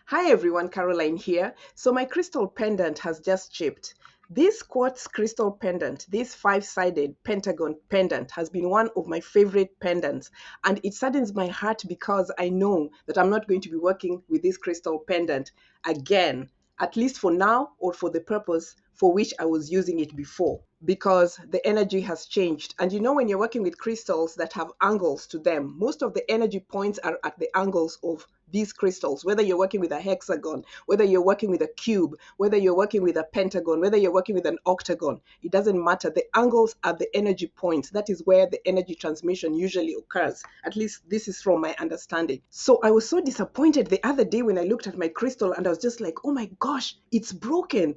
Hi everyone, Caroline here. So my crystal pendant has just shipped. This quartz crystal pendant, this five-sided pentagon pendant has been one of my favorite pendants, and it saddens my heart because I know that I'm not going to be working with this crystal pendant again, at least for now or for the purpose for which I was using it before, because the energy has changed. And you know, when you're working with crystals that have angles to them, most of the energy points are at the angles of these crystals, whether you're working with a hexagon, whether you're working with a cube, whether you're working with a pentagon, whether you're working with an octagon, it doesn't matter. The angles are the energy points. That is where the energy transmission usually occurs. At least this is from my understanding. So I was so disappointed the other day when I looked at my crystal and I was just like, oh my gosh, it's broken.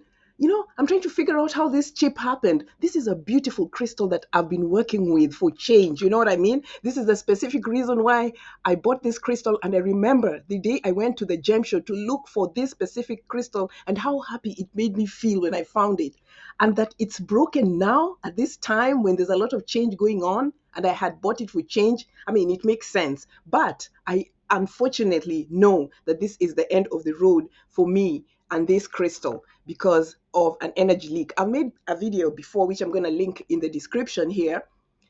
I'm trying to figure out how this chip happened. This is a beautiful crystal that I've been working with for change. You know what I mean? This is the specific reason why I bought this crystal. And I remember the day I went to the gem show to look for this specific crystal and how happy it made me feel when I found it. And that it's broken now at this time when there's a lot of change going on. And I had bought it for change. I mean, it makes sense. But I unfortunately know that this is the end of the road for me and this crystal because of an energy leak. I've made a video before, which I'm going to link in the description here,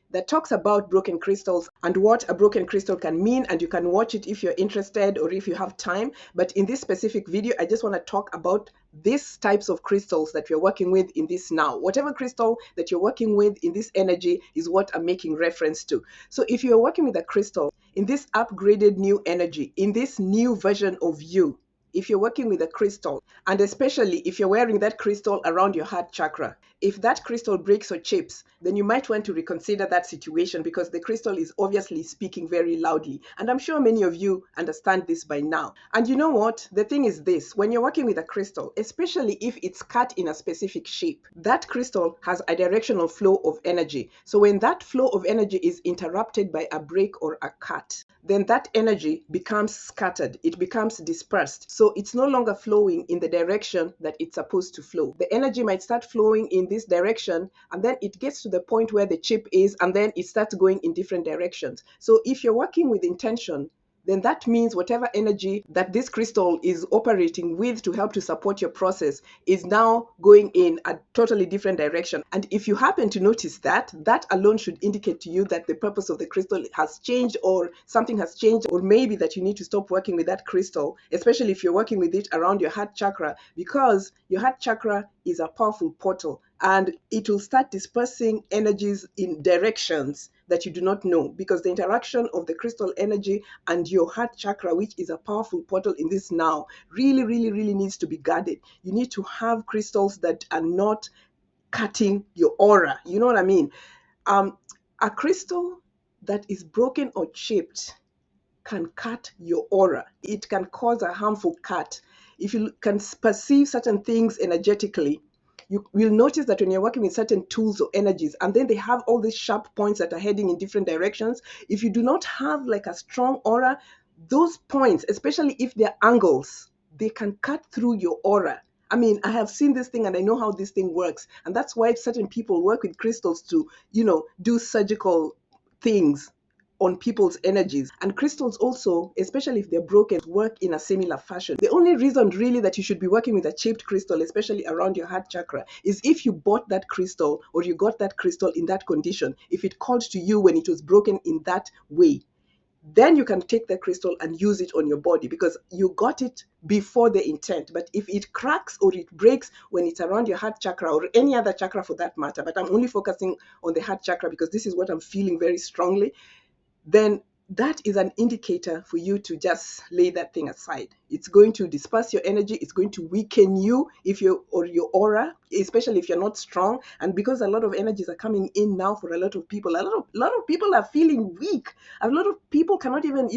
that talks about broken crystals and what a broken crystal can mean. And you can watch it if you're interested or if you have time. But in this specific video, I just want to talk about these types of crystals that we're working with in this now. Whatever crystal that you're working with in this energy is what I'm making reference to. So if you're working with a crystal in this upgraded new energy, in this new version of you, if you're working with a crystal, and especially if you're wearing that crystal around your heart chakra, if that crystal breaks or chips, then you might want to reconsider that situation because the crystal is obviously speaking very loudly. And I'm sure many of you understand this by now. And you know what? The thing is this, when you're working with a crystal, especially if it's cut in a specific shape, that crystal has a directional flow of energy. So when that flow of energy is interrupted by a break or a cut, then that energy becomes scattered, it becomes dispersed. So it's no longer flowing in the direction that it's supposed to flow. The energy might start flowing in this direction, and then it gets to the point where the chip is, and then it starts going in different directions. So if you're working with intention, then that means whatever energy that this crystal is operating with to help to support your process is now going in a totally different direction. And if you happen to notice that, that alone should indicate to you that the purpose of the crystal has changed or something has changed, or maybe that you need to stop working with that crystal, especially if you're working with it around your heart chakra, because your heart chakra is a powerful portal and it will start dispersing energies in directions that you do not know, because the interaction of the crystal energy and your heart chakra, which is a powerful portal in this now, really, really, really needs to be guarded. You need to have crystals that are not cutting your aura. You know what I mean? A crystal that is broken or chipped can cut your aura. It can cause a harmful cut. If you can perceive certain things energetically, you will notice that when you're working with certain tools or energies, and then they have all these sharp points that are heading in different directions, if you do not have like a strong aura, those points, especially if they're angles, they can cut through your aura. I mean, I have seen this thing and I know how this thing works. And that's why certain people work with crystals to, do surgical things on people's energies. And crystals also, especially if they're broken, work in a similar fashion. The only reason really that you should be working with a chipped crystal, especially around your heart chakra, is if you bought that crystal or you got that crystal in that condition, if it called to you when it was broken in that way, then you can take the crystal and use it on your body because you got it before the intent. But if it cracks or it breaks when it's around your heart chakra or any other chakra for that matter, but I'm only focusing on the heart chakra because this is what I'm feeling very strongly, then that is an indicator for you to just lay that thing aside. It's going to disperse your energy. It's going to weaken you or your aura, especially if you're not strong. And because a lot of energies are coming in now for a lot of people, a lot of people are feeling weak. A lot of people cannot even,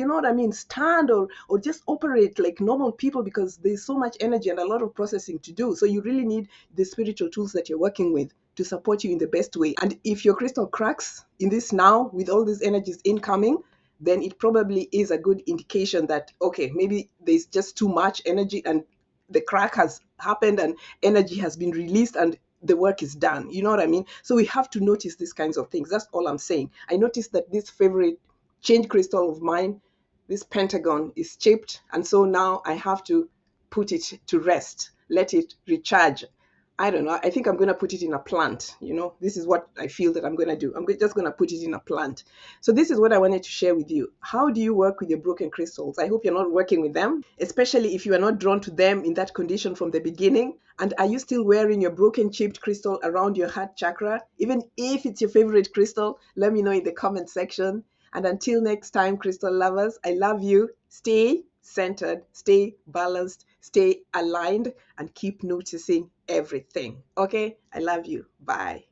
stand or just operate like normal people because there's so much energy and a lot of processing to do. So you really need the spiritual tools that you're working with to support you in the best way. And if your crystal cracks in this now with all these energies incoming, then it probably is a good indication that, okay, maybe there's just too much energy and the crack has happened and energy has been released and the work is done. You know what I mean? So we have to notice these kinds of things. That's all I'm saying. I noticed that this favorite change crystal of mine, this pentagon, is chipped. And so now I have to put it to rest, let it recharge. I don't know. I think I'm going to put it in a plant. This is what I feel that I'm going to do. Just going to put it in a plant. So this is what I wanted to share with you. How do you work with your broken crystals? I hope you're not working with them, especially if you are not drawn to them in that condition from the beginning. And are you still wearing your broken chipped crystal around your heart chakra? Even if it's your favorite crystal, let me know in the comment section. And until next time, crystal lovers, I love you. Stay centered, stay balanced, stay aligned, and keep noticing everything. Okay? I love you. Bye.